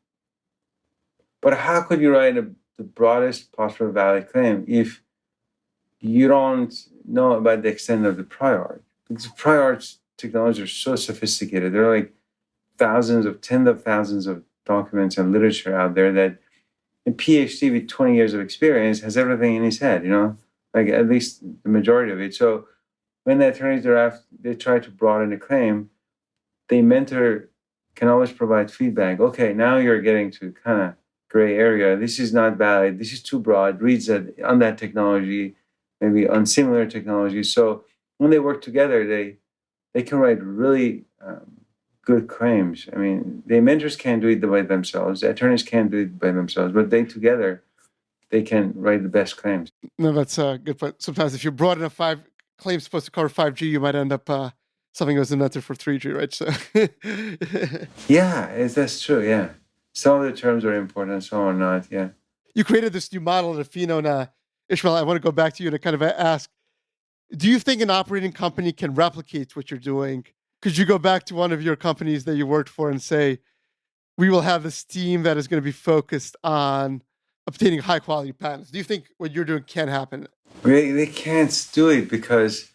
But how could you write the broadest possible valid claim if you don't know about the extent of the prior art? Because prior art technologies are so sophisticated. There are like tens of thousands of documents and literature out there that a PhD with 20 years of experience has everything in his head, like at least the majority of it. So when the attorneys they try to broaden a claim, the mentor can always provide feedback. Okay, now you're getting to kind of gray area. This is not valid. This is too broad. Reads that on that technology, maybe on similar technology. So when they work together, they can write really good claims. I mean, the inventors can't do it by themselves. The attorneys can't do it by themselves, but together, they can write the best claims. No, that's a good point. Sometimes if you're broad enough, 5 claims supposed to cover 5G, you might end up something that was invented for 3G, right? So yeah, that's true. Yeah. Some of the terms are important, some are not. Yeah. You created this new model at Ofinno. And Esmael, I want to go back to you and kind of ask, do you think an operating company can replicate what you're doing? Could you go back to one of your companies that you worked for and say, we will have this team that is going to be focused on obtaining high quality patents? Do you think what you're doing can happen? They can't do it because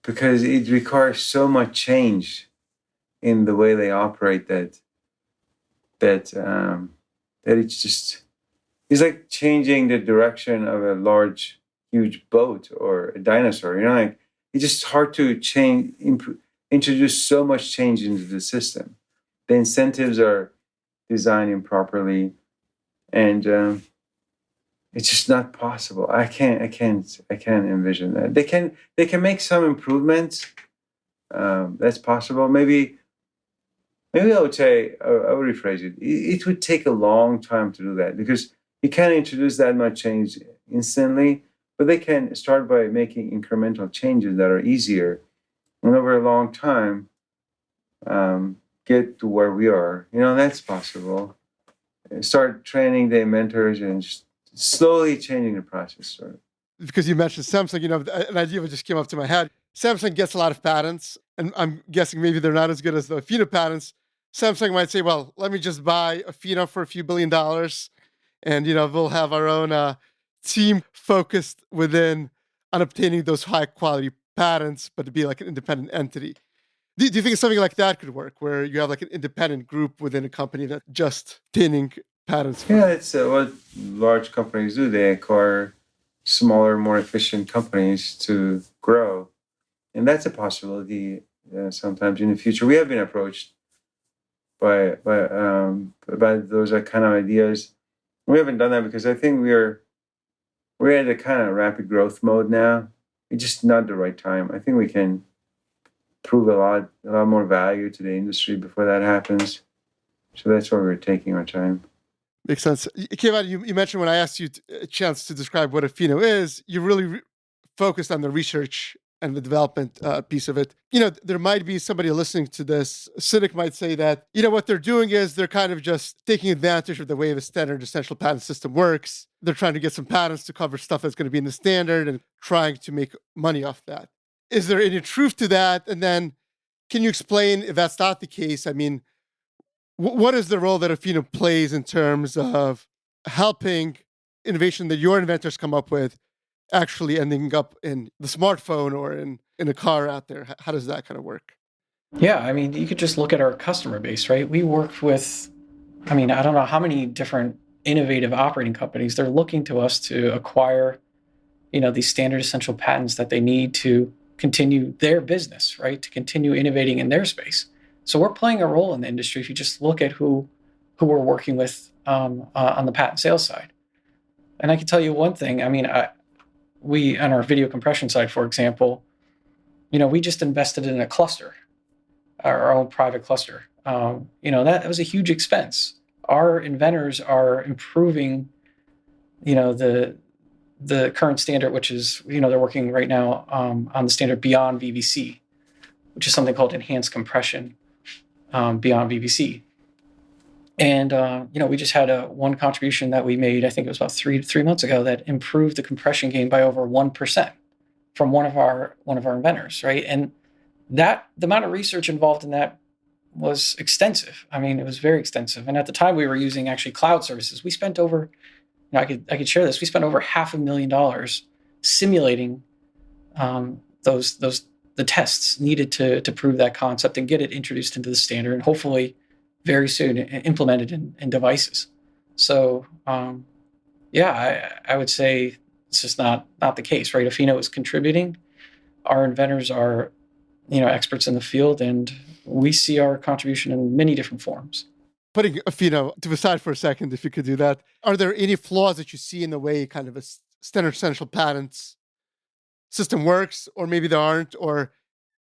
it requires so much change in the way they operate that it's like changing the direction of a huge boat or a dinosaur. Like it's just hard to introduce so much change into the system. The incentives are designed improperly, and it's just not possible. I can't envision that. They can make some improvements. That's possible. Maybe I would say, I would rephrase it. It would take a long time to do that because you can't introduce that much change instantly, but they can start by making incremental changes that are easier and over a long time get to where we are. That's possible. Start training the inventors and just slowly changing the process. Because you mentioned Samsung, an idea that just came up to my head. Samsung gets a lot of patents, and I'm guessing maybe they're not as good as the Ofinno patents. Samsung might say, well, let me just buy Ofinno for a few $1 billion, and we'll have our own team focused on obtaining those high quality patents, but to be like an independent entity. Do you think something like that could work, where you have like an independent group within a company that's just obtaining patents? Yeah, it's what large companies do. They acquire smaller, more efficient companies to grow. And that's a possibility sometimes in the future. We have been approached by those kind of ideas. We haven't done that because I think we're at a kind of rapid growth mode now. It's just not the right time. I think we can prove a lot more value to the industry before that happens. So that's why we're taking our time. Makes sense. Kavon, you mentioned when I asked you a chance to describe what Ofinno is, you really focused on the research and the development piece of it. There might be somebody listening to this, a cynic might say that, what they're doing is they're kind of just taking advantage of the way the standard essential patent system works. They're trying to get some patents to cover stuff that's going to be in the standard and trying to make money off that. Is there any truth to that? And then can you explain if that's not the case? I mean, what is the role that Ofinno plays in terms of helping innovation that your inventors come up with actually ending up in the smartphone or in a car out there? How does that kind of work? Yeah, I mean, you could just look at our customer base, right? We work with, I don't know how many different innovative operating companies. They're looking to us to acquire, these standard essential patents that they need to continue their business, right? To continue innovating in their space. So we're playing a role in the industry if you just look at who we're working with on the patent sales side. And I can tell you one thing. We, on our video compression side, for example, we just invested in a cluster, our own private cluster. That was a huge expense. Our inventors are improving, the current standard, which is, they're working right now on the standard beyond VVC, which is something called enhanced compression beyond VVC. And, we just had one contribution that we made, I think it was about three months ago, that improved the compression gain by over 1% from one of our inventors, right? And the amount of research involved in that was extensive. I mean, it was very extensive. And at the time, we were using actually cloud services. We spent over, I could share this. We spent over $500,000 simulating the tests needed to prove that concept and get it introduced into the standard, and hopefully very soon implemented in devices. So I would say it's just not the case, right? Ofinno is contributing. Our inventors are experts in the field, and we see our contribution in many different forms. Putting Ofinno to the side for a second, if you could do that, are there any flaws that you see in the way kind of a standard essential patents system works, or maybe there aren't, or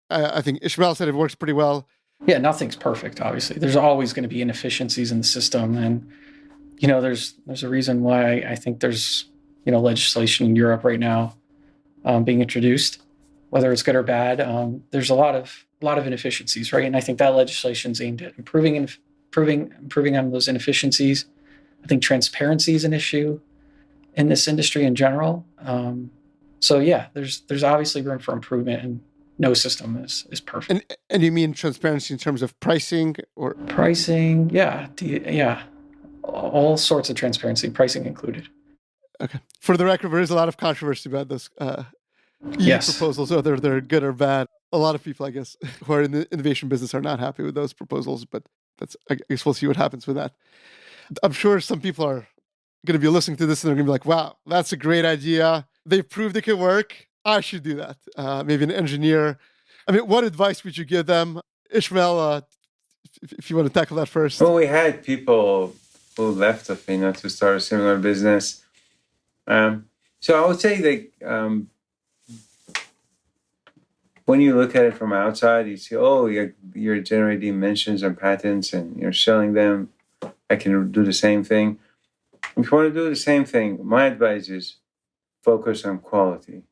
I think Esmael said it works pretty well? Yeah, nothing's perfect, obviously. There's always going to be inefficiencies in the system, and there's a reason why I think there's legislation in Europe right now being introduced, whether it's good or bad. There's a lot of inefficiencies, right? And I think that legislation's aimed at improving on those inefficiencies. I think transparency is an issue in this industry in general. So yeah, there's obviously room for improvement, and no system is perfect. And you mean transparency in terms of pricing or pricing? Yeah, all sorts of transparency, pricing included. Okay. For the record, there is a lot of controversy about those proposals, whether they're good or bad. A lot of people, I guess, who are in the innovation business are not happy with those proposals, but I guess we'll see what happens with that. I'm sure some people are going to be listening to this and they're going to be like, wow, that's a great idea. They proved it can work. I should do that. Maybe an engineer. I mean, what advice would you give them? Esmael, if you want to tackle that first. Well, we had people who left Ofinno to start a similar business. So I would say that when you look at it from outside, you see, oh, you're generating inventions and patents and you're selling them. I can do the same thing. If you want to do the same thing, my advice is focus on quality.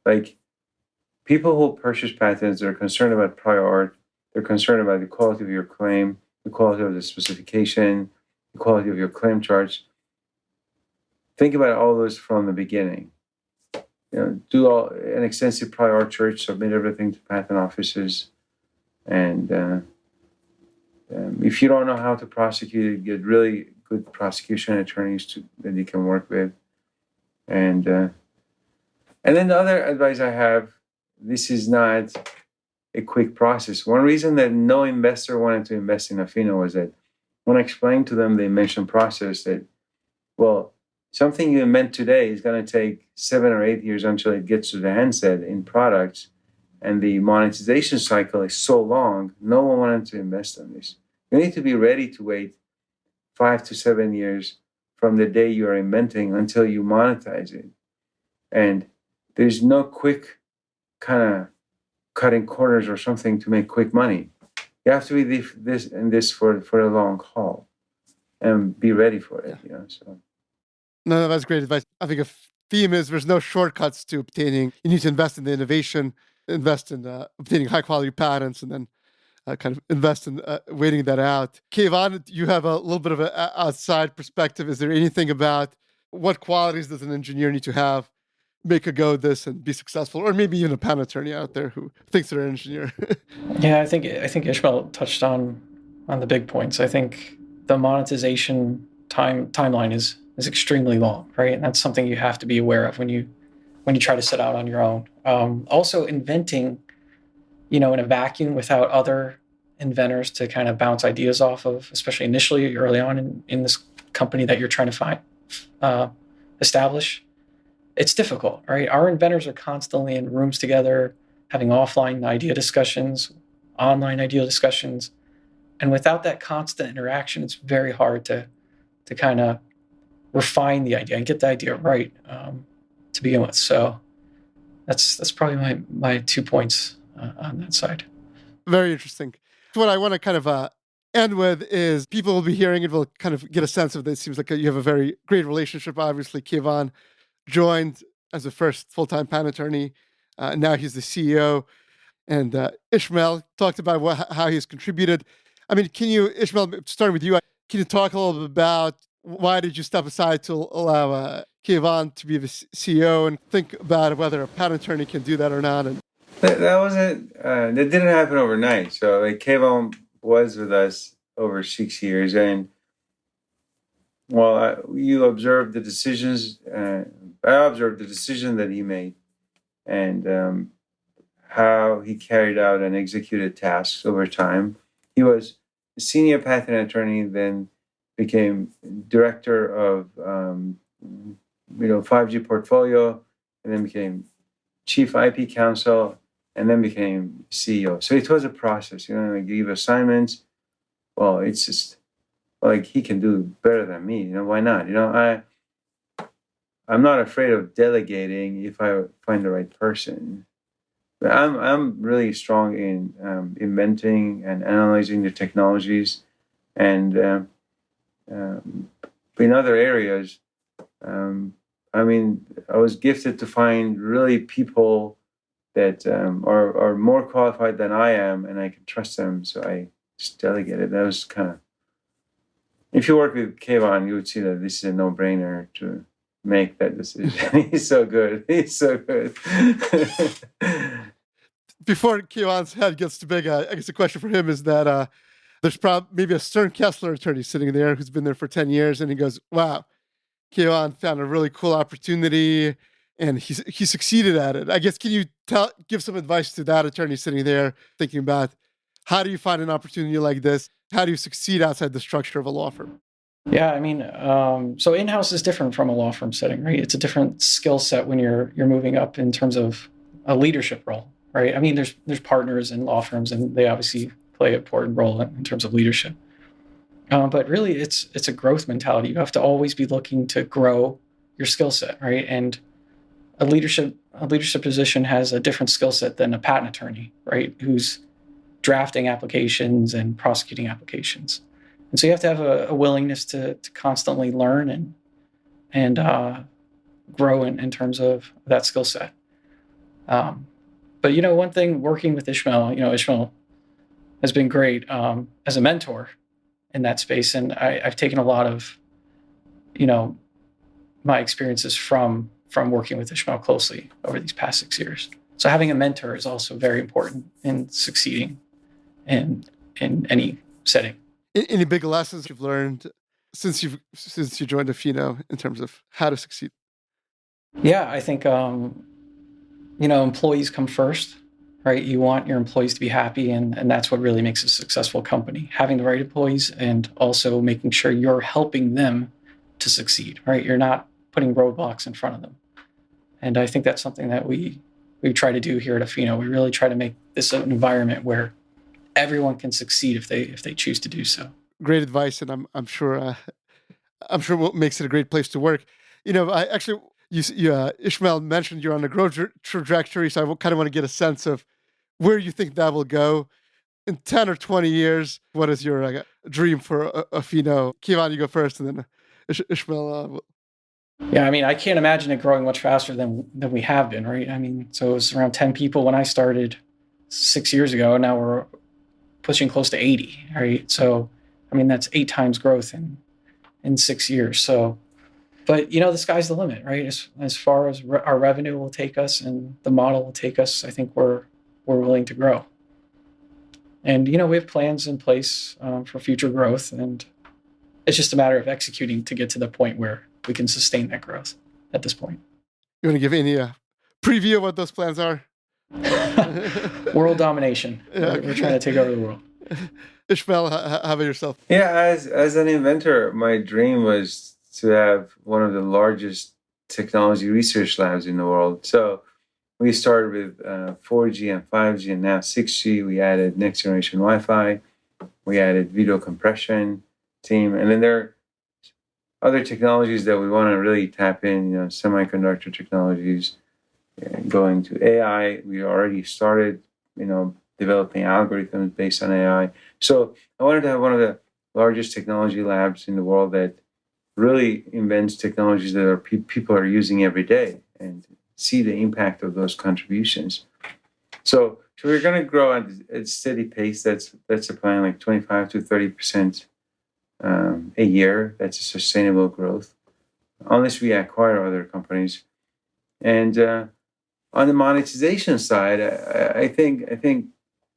Like, people who purchase patents, they're concerned about prior art. They're concerned about the quality of your claim, the quality of the specification, the quality of your claim charts. Think about all those from the beginning. Do an extensive prior art search, submit everything to patent offices, and if you don't know how to prosecute it, get really good prosecution attorneys that you can work with, and then the other advice I have: this is not a quick process. One reason that no investor wanted to invest in Ofinno was that when I explained to them the invention process, that, well, something you invent today is going to take 7 or 8 years until it gets to the handset in products, and the monetization cycle is so long, no one wanted to invest in this. You need to be ready to wait 5 to 7 years from the day you are inventing until you monetize it. And there's no quick kind of cutting corners or something to make quick money. You have to be this for a long haul and be ready for it. So. No, that's great advice. I think a theme is there's no shortcuts to obtaining. You need to invest in the innovation, invest in obtaining high quality patents, and then kind of invest in waiting that out. Kavon, you have a little bit of an outside perspective. Is there anything about what qualities does an engineer need to have, make a go at this and be successful, or maybe even a patent attorney out there who thinks they're an engineer? Yeah, I think Esmael touched on the big points. I think the monetization timeline is extremely long, right? And that's something you have to be aware of when you try to set out on your own. Also, inventing, in a vacuum without other inventors to kind of bounce ideas off of, especially initially early on in this company that you're trying to establish, it's difficult, right? Our inventors are constantly in rooms together, having offline idea discussions, online idea discussions. And without that constant interaction, it's very hard to kind of refine the idea and get the idea right to begin with. So that's probably my 2 points on that side. Very interesting. What I want to kind of end with is people will be hearing it, will kind of get a sense of this. It seems like you have a very great relationship. Obviously, Kavon joined as the first full-time patent attorney. Now he's the CEO. And Esmael talked about how he's contributed. I mean, Esmael, starting with you, can you talk a little bit about why did you step aside to allow Kavon to be the CEO and think about whether a patent attorney can do that or not? And That wasn't that didn't happen overnight. So like Kavon was with us over 6 years, and you observed the decisions. I observed the decision that he made, and how he carried out and executed tasks over time. He was a senior patent attorney, then became director of 5G portfolio, and then became chief IP counsel, and then became CEO. So it was a process. Like give assignments. Well, it's just like he can do better than me. Why not? I'm not afraid of delegating if I find the right person. But I'm really strong in inventing and analyzing the technologies, and in other areas, I was gifted to find really people that are more qualified than I am, and I can trust them. So I just delegated. That was kind of. If you work with Kavon, you would see that this is a no-brainer to make that decision. He's so good. He's so good. Before Kevon's head gets too big, I guess the question for him is that there's probably maybe a Stern Kessler attorney sitting there who's been there for 10 years, and he goes, wow, Kavon found a really cool opportunity, and he succeeded at it. I guess, can you give some advice to that attorney sitting there thinking about how do you find an opportunity like this? How do you succeed outside the structure of a law firm? Yeah, I mean, so in-house is different from a law firm setting, right? It's a different skill set when you're moving up in terms of a leadership role, right? I mean, there's partners in law firms, and they obviously play an important role in terms of leadership. But really, it's a growth mentality. You have to always be looking to grow your skill set, right? And a leadership position has a different skill set than a patent attorney, right? Who's drafting applications and prosecuting applications. And so you have to have a willingness to constantly learn and grow in terms of that skill set. But one thing working with Ismael, Ismael has been great as a mentor in that space, and I've taken a lot of my experiences from working with Ismael closely over these past 6 years. So having a mentor is also very important in succeeding in any setting. Any big lessons you've learned since you joined Ofinno in terms of how to succeed? Yeah, I think employees come first, right? You want your employees to be happy, and that's what really makes a successful company. Having the right employees, and also making sure you're helping them to succeed, right? You're not putting roadblocks in front of them. And I think that's something that we try to do here at Ofinno. We really try to make this an environment where everyone can succeed if they choose to do so. Great advice, and I'm sure what makes it a great place to work. Ismael mentioned you're on a growth trajectory, so I kind of want to get a sense of where you think that will go in 10 or 20 years. What is your dream for Ofinno? Kavon, you go first, and then Ismael. Yeah, I mean, I can't imagine it growing much faster than we have been, right? I mean, so it was around 10 people when I started 6 years ago, and now we're pushing close to 80, right? So, I mean, that's 8 times growth in 6 years. So, but the sky's the limit, right? As far as our revenue will take us and the model will take us, I think we're willing to grow. And we have plans in place for future growth, and it's just a matter of executing to get to the point where we can sustain that growth at this point. You want to give any preview of what those plans are? World domination. Yeah. We're trying to take over the world. Ismael, how about yourself? Yeah, as an inventor, my dream was to have one of the largest technology research labs in the world. So we started with 4G and 5G, and now 6G. We added next generation Wi-Fi. We added video compression team, and then there are other technologies that we want to really tap in. Semiconductor technologies, going to AI. We already started, developing algorithms based on AI. So I wanted to have one of the largest technology labs in the world that really invents technologies that people are using every day, and see the impact of those contributions. So we're going to grow at a steady pace. That's a plan, like 25 to 30% a year. That's a sustainable growth, unless we acquire other companies. And on the monetization side, I think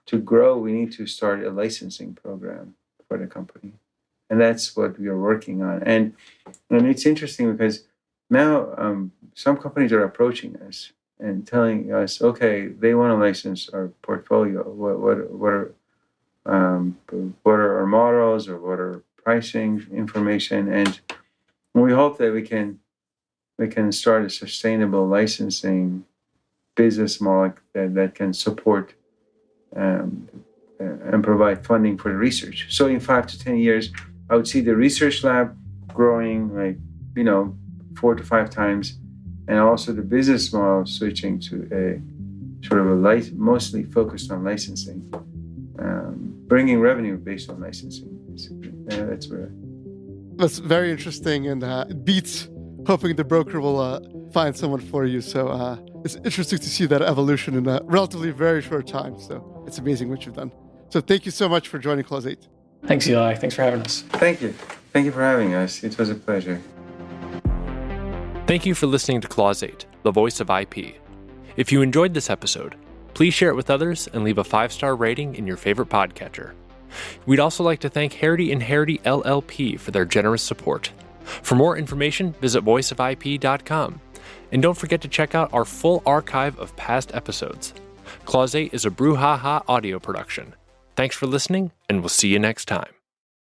to grow, we need to start a licensing program for the company, and that's what we are working on. And it's interesting because now some companies are approaching us and telling us, okay, they want to license our portfolio. What are our models, or what are pricing information? And we hope that we can start a sustainable licensing business model that can support and provide funding for the research. So in 5 to 10 years, I would see the research lab growing 4 to 5 times, and also the business model switching to a sort of a mostly focused on licensing, bringing revenue based on licensing. That's very interesting, and it beats hoping the broker will find someone for you. So it's interesting to see that evolution in a relatively very short time. So it's amazing what you've done. So thank you so much for joining Clause 8. Thanks, Eli. Thanks for having us. Thank you. Thank you for having us. It was a pleasure. Thank you for listening to Clause 8, the voice of IP. If you enjoyed this episode, please share it with others and leave a 5-star rating in your favorite podcatcher. We'd also like to thank Harity & Harity LLP for their generous support. For more information, visit voiceofip.com. And don't forget to check out our full archive of past episodes. Clause 8 is a Brouhaha audio production. Thanks for listening, and we'll see you next time.